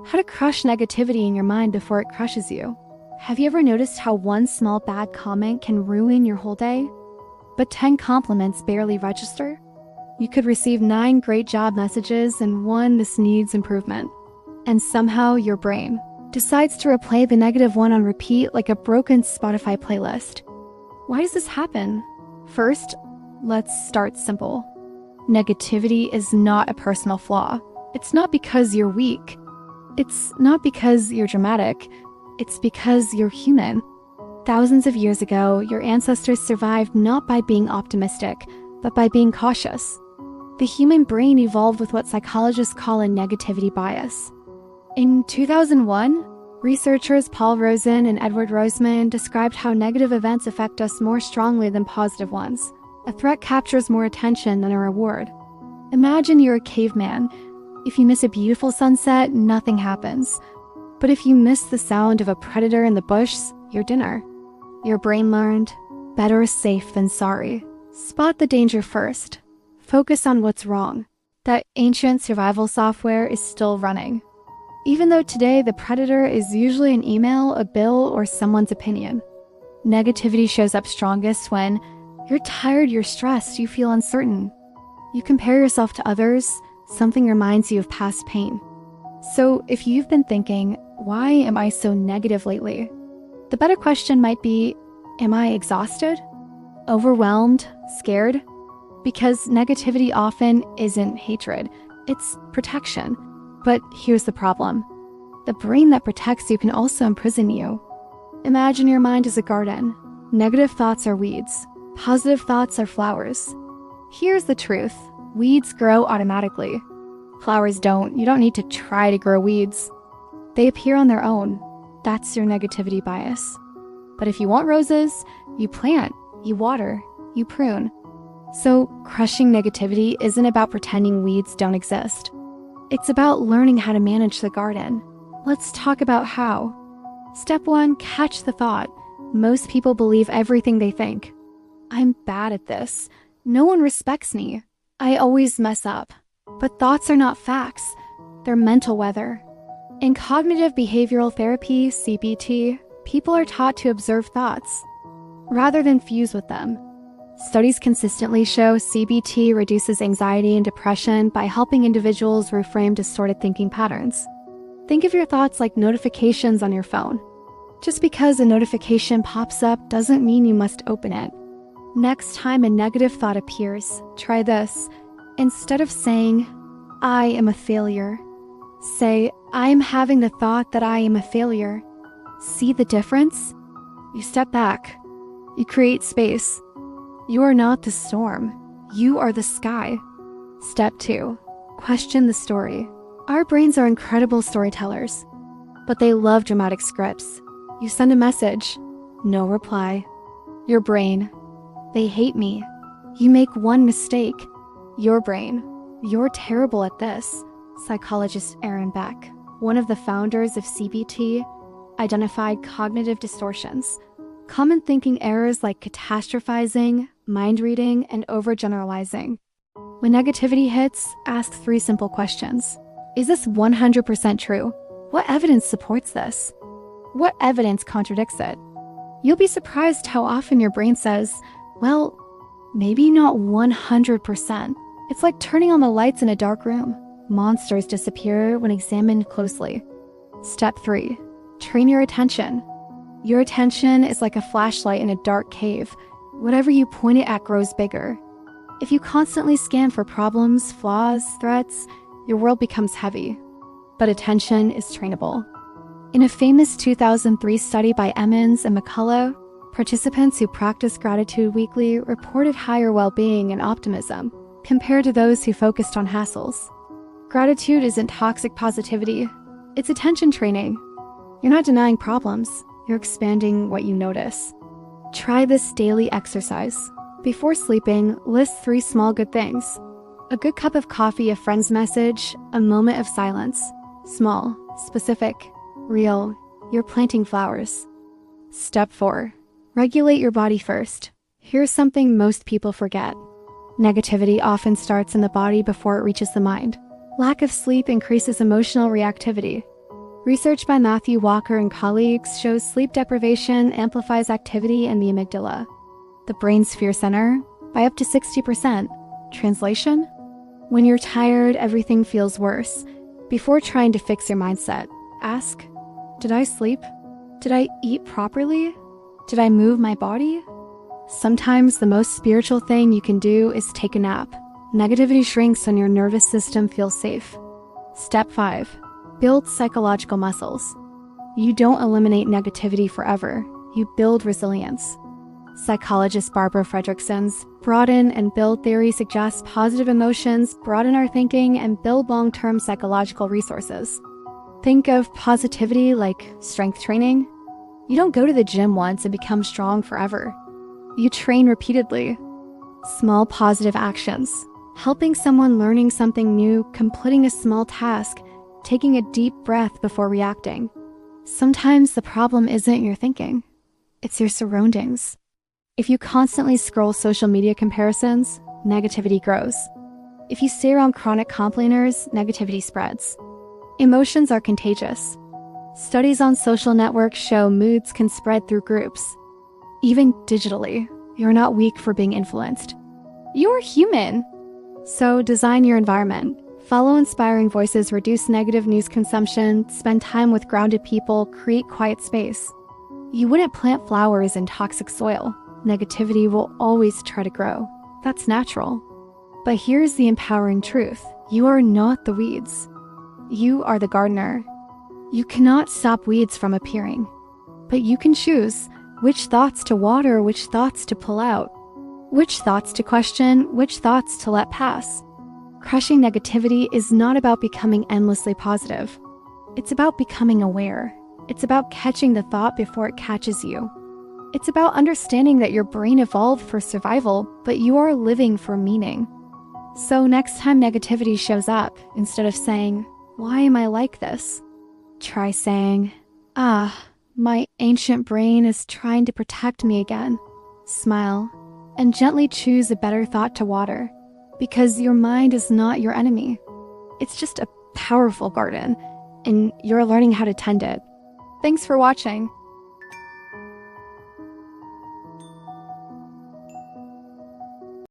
How to crush negativity in your mind before it crushes you. Have you ever noticed how one small bad comment can ruin your whole day? But 10 compliments barely register? You could receive 9 great job messages and 1 "this needs improvement." And somehow your brain decides to replay the negative one on repeat like a broken Spotify playlist. Why does this happen? First, let's start simple. Negativity is not a personal flaw. It's not because you're weak. It's not because you're dramatic. It's because you're human. Thousands of years ago, your ancestors survived not by being optimistic, but by being cautious. The human brain evolved with what psychologists call a negativity bias. In 2001, researchers Paul Rosen and Edward Roseman described how negative events affect us more strongly than positive ones. A threat captures more attention than a reward. Imagine you're a caveman. If you miss a beautiful sunset, nothing happens. But if you miss the sound of a predator in the bush, your dinner. Your brain learned, better safe than sorry. Spot the danger first. Focus on what's wrong. That ancient survival software is still running. Even though today the predator is usually an email, a bill, or someone's opinion. Negativity shows up strongest when you're tired, you're stressed, you feel uncertain. You compare yourself to others, something reminds you of past pain. So if you've been thinking, why am I so negative lately? The better question might be, am I exhausted? Overwhelmed? Scared? Because negativity often isn't hatred, it's protection. But here's the problem. The brain that protects you can also imprison you. Imagine your mind is a garden. Negative thoughts are weeds. Positive thoughts are flowers. Here's the truth. Weeds grow automatically. Flowers don't. You don't need to try to grow weeds. They appear on their own. That's your negativity bias. But if you want roses, you plant, you water, you prune. So crushing negativity isn't about pretending weeds don't exist. It's about learning how to manage the garden. Let's talk about how. Step 1, catch the thought. Most people believe everything they think. I'm bad at this. No one respects me. I always mess up. But thoughts are not facts. They're mental weather. In cognitive behavioral therapy, CBT, people are taught to observe thoughts rather than fuse with them. Studies consistently show CBT reduces anxiety and depression by helping individuals reframe distorted thinking patterns. Think of your thoughts like notifications on your phone. Just because a notification pops up doesn't mean you must open it. Next time a negative thought appears, try this. Instead of saying, I am a failure, say, I'm having the thought that I am a failure. See the difference? You step back. You create space. You are not the storm. You are the sky. Step 2, question the story. Our brains are incredible storytellers, but they love dramatic scripts. You send a message, no reply. Your brain, they hate me. You make one mistake. Your brain, you're terrible at this. Psychologist Aaron Beck, one of the founders of CBT, identified cognitive distortions, common thinking errors like catastrophizing, mind reading, and overgeneralizing. When negativity hits, ask 3 simple questions. Is this 100% true? What evidence supports this? What evidence contradicts it? You'll be surprised how often your brain says, well, maybe not 100%. It's like turning on the lights in a dark room. Monsters disappear when examined closely. Step 3, train your attention. Your attention is like a flashlight in a dark cave. Whatever you point it at grows bigger. If you constantly scan for problems, flaws, threats, your world becomes heavy. But attention is trainable. In a famous 2003 study by Emmons and McCullough, participants who practiced gratitude weekly reported higher well-being and optimism compared to those who focused on hassles. Gratitude isn't toxic positivity, it's attention training. You're not denying problems, you're expanding what you notice. Try this daily exercise. Before sleeping, list 3 small good things. A good cup of coffee, a friend's message, a moment of silence. Small, specific, real. You're planting flowers. Step 4, regulate your body first. Here's something most people forget. Negativity often starts in the body before it reaches the mind. Lack of sleep increases emotional reactivity. Research by Matthew Walker and colleagues shows sleep deprivation amplifies activity in the amygdala, the brain's fear center, by up to 60%. Translation? When you're tired, everything feels worse. Before trying to fix your mindset, ask, did I sleep? Did I eat properly? Did I move my body? Sometimes the most spiritual thing you can do is take a nap. Negativity shrinks when your nervous system feels safe. Step 5. Build psychological muscles. You don't eliminate negativity forever. You build resilience. Psychologist Barbara Fredrickson's broaden and build theory suggests positive emotions broaden our thinking and build long-term psychological resources. Think of positivity like strength training. You don't go to the gym once and become strong forever. You train repeatedly. Small positive actions. Helping someone learning something new, completing a small task, taking a deep breath before reacting. Sometimes the problem isn't your thinking. It's your surroundings. If you constantly scroll social media comparisons, negativity grows. If you stay around chronic complainers, negativity spreads. Emotions are contagious. Studies on social networks show moods can spread through groups. Even digitally, you're not weak for being influenced. You're human. So design your environment. Follow inspiring voices, reduce negative news consumption, spend time with grounded people, create quiet space. You wouldn't plant flowers in toxic soil. Negativity will always try to grow. That's natural. But here's the empowering truth. You are not the weeds. You are the gardener. You cannot stop weeds from appearing, but you can choose which thoughts to water, which thoughts to pull out, which thoughts to question, which thoughts to let pass. Crushing negativity is not about becoming endlessly positive. It's about becoming aware. It's about catching the thought before it catches you. It's about understanding that your brain evolved for survival, but you are living for meaning. So next time negativity shows up, instead of saying, "Why am I like this?" try saying, my ancient brain is trying to protect me again. Smile, and gently choose a better thought to water, because your mind is not your enemy. It's just a powerful garden, and you're learning how to tend it. Thanks for watching.